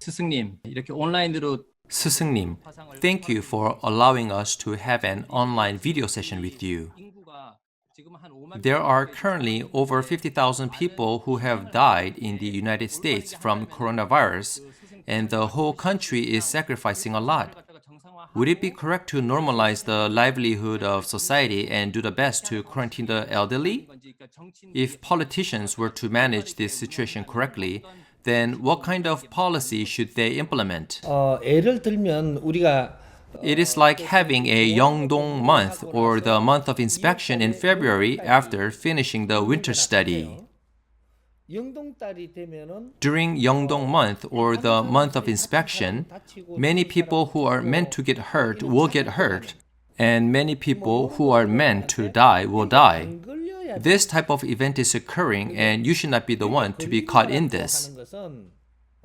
스승님, 이렇게 온라인으로 Seuseungnim, thank you for allowing us to have an online video session with you. 인구가 지금 한 5만 There are currently over 50,000 people who have died in the United States from coronavirus, and the whole country is sacrificing a lot. Would it be correct to normalize the livelihood of society and do the best to quarantine the elderly? If politicians were to manage this situation correctly, then what kind of policy should they implement? 예를 들면 우리가 It is like having a Yeongdong month or the month of inspection in February after finishing the winter study. 영동달이 되면은 During Yeongdong month or the month of inspection, many people who are meant to get hurt will get hurt, and many people who are meant to die will die. 안 걸려야 This type of event is occurring, and you should not be the one to be caught in this. 하는 것은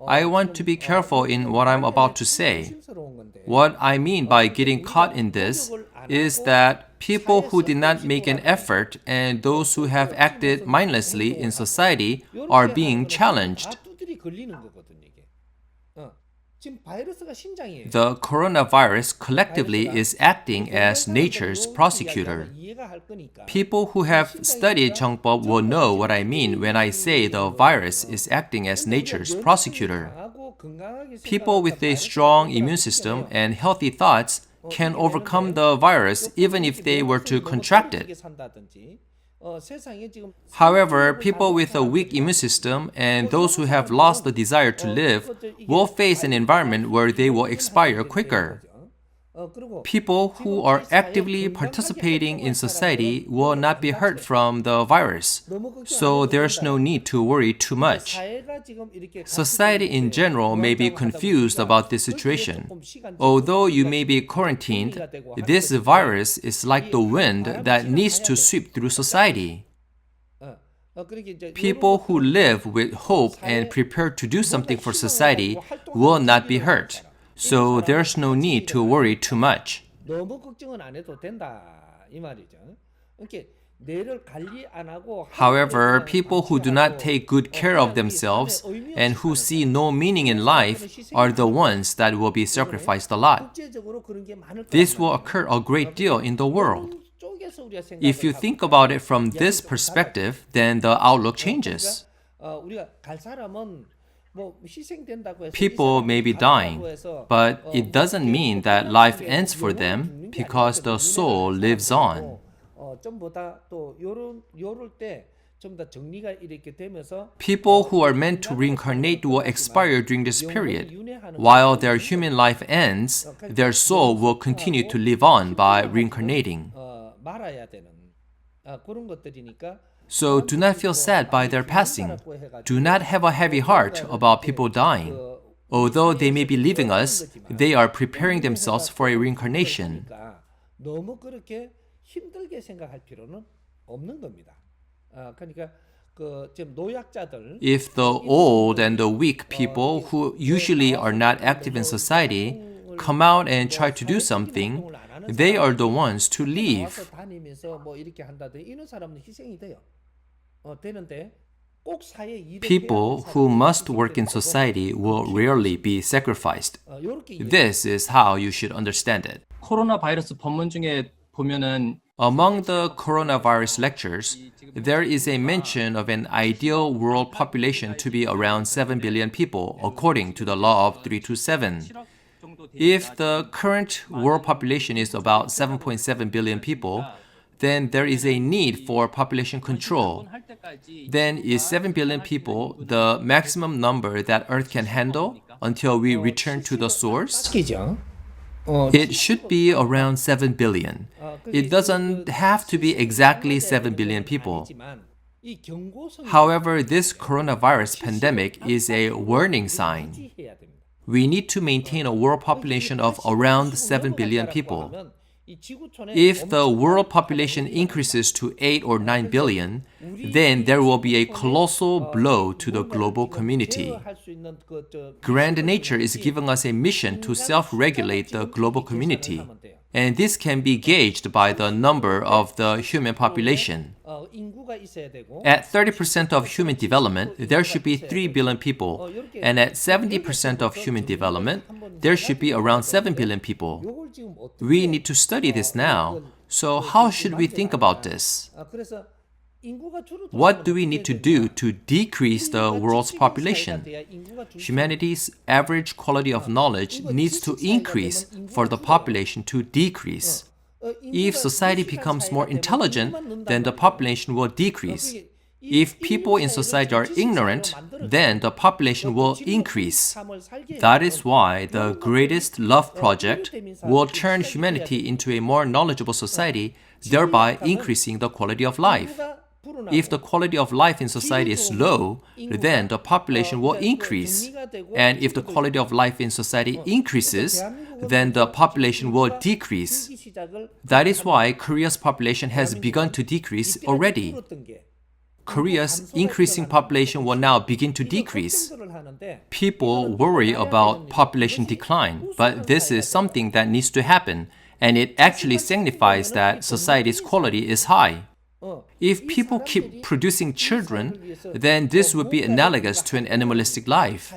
I want to be careful in what I'm about to say. 실수로운 건데. What I mean by getting caught in this is that people who did not make an effort and those who have acted mindlessly in society are being challenged. 다 두드리 걸리는 거거든 이게. 지금 바이러스가 신장이에요. The coronavirus collectively is acting as nature's prosecutor. 이해가 할 거니까. People who have studied 정법 will know what I mean when I say the virus is acting as nature's prosecutor. 강하고 건강하게 People with a strong immune system and healthy thoughts can overcome the virus even if they were to contract it. 산다든지. 세상에 지금 However, people with a weak immune system and those who have lost the desire to live will face an environment where they will expire quicker. 그리고 People who are actively participating in society will not be hurt from the virus, so there's no need to worry too much. 사회가 지금 이렇게 Society in general may be confused about this situation. Although you may be quarantined, this virus is like the wind that needs to sweep through society. 그렇게 이제 People who live with hope and prepare to do something for society will not be hurt, so there's no need to worry too much. 너무 걱정은 안 해도 된다 이 말이죠. 이렇게 뇌를 관리 안 하고 However, people who do not take good care of themselves and who see no meaning in life are the ones that will be sacrificed a lot. 국제적으로 그런 게 많을 거야. This will occur a great deal in the world. 쪽에서 우리가 If you think about it from this perspective, then the outlook changes. 우리가 갈 사람은 뭐 희생된다고 해서 People may be dying, but it doesn't mean that life ends for them because the soul lives on. 전부 다또 요럴 때 좀 더 정리가 이렇게 되면서 People who are meant to reincarnate will expire during this period. While their human life ends, their soul will continue to live on by reincarnating. 말아야 되는 그런 것들이니까 So do not feel sad by their passing. Do not have a heavy heart about people dying. Although they may be leaving us, they are preparing themselves for a reincarnation. 너무 그렇게 힘들게 생각할 필요는 없는 겁니다. 그러니까 그 지금 노약자들 If the old and the weak people who usually are not active in society come out and try to do something, they are the ones to leave. 다니면서 뭐 이렇게 한다든지 이런 사람은 희생이 돼요. 되는데 꼭 사회에 일을 People who must work in society will rarely be sacrificed. 이렇게 This is how you should understand it. 코로나 바이러스 본문 중에 보면은 Among the coronavirus lectures, there is a mention of an ideal world population to be around 7 billion people, according to the law of 327. If the current world population is about 7.7 billion people, then there is a need for population control. Then is 7 billion people the maximum number that Earth can handle until we return to the source? 시키죠. It should be around 7 billion. It doesn't have to be exactly 7 billion people. 이 경고성 However, this coronavirus pandemic is a warning sign. 해야 됩니다. We need to maintain a world population of around 7 billion people. 이 지구촌에 If the world population increases to 8 or 9 billion, then there will be a colossal blow to the global community. Grand nature is giving us a mission to self-regulate the global community, and this can be gauged by the number of the human population. At 30% of human development, there should be 3 billion people, and at 70% of human development, there should be around 7 billion people. We need to study this now. So how should we think about this? What do we need to do to decrease the world's population? Humanity's average quality of knowledge needs to increase for the population to decrease. If society becomes more intelligent, then the population will decrease. If people in society are ignorant, then the population will increase. That is why the Greatest Love Project will turn humanity into a more knowledgeable society, thereby increasing the quality of life. If the quality of life in society is low, then the population will increase. And if the quality of life in society increases, then the population will decrease. That is why Korea's population has begun to decrease already. Korea's increasing population will now begin to decrease. People worry about population decline, but this is something that needs to happen, and it actually signifies that society's quality is high. If people keep producing children, then this would be analogous to an animalistic life.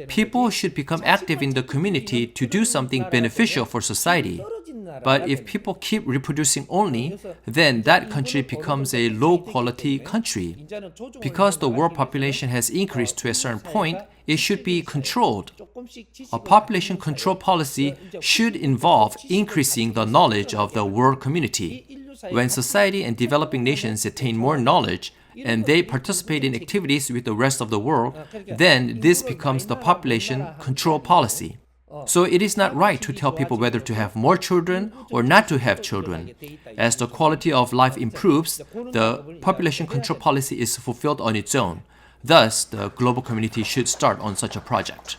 People should become active in the community to do something beneficial for society. But if people keep reproducing only, then that country becomes a low-quality country. Because the world population has increased to a certain point, it should be controlled. A population control policy should involve increasing the knowledge of the world community. When society and developing nations attain more knowledge and they participate in activities with the rest of the world, then this becomes the population control policy. So it is not right to tell people whether to have more children or not to have children. As the quality of life improves, the population control policy is fulfilled on its own. Thus, the global community should start on such a project.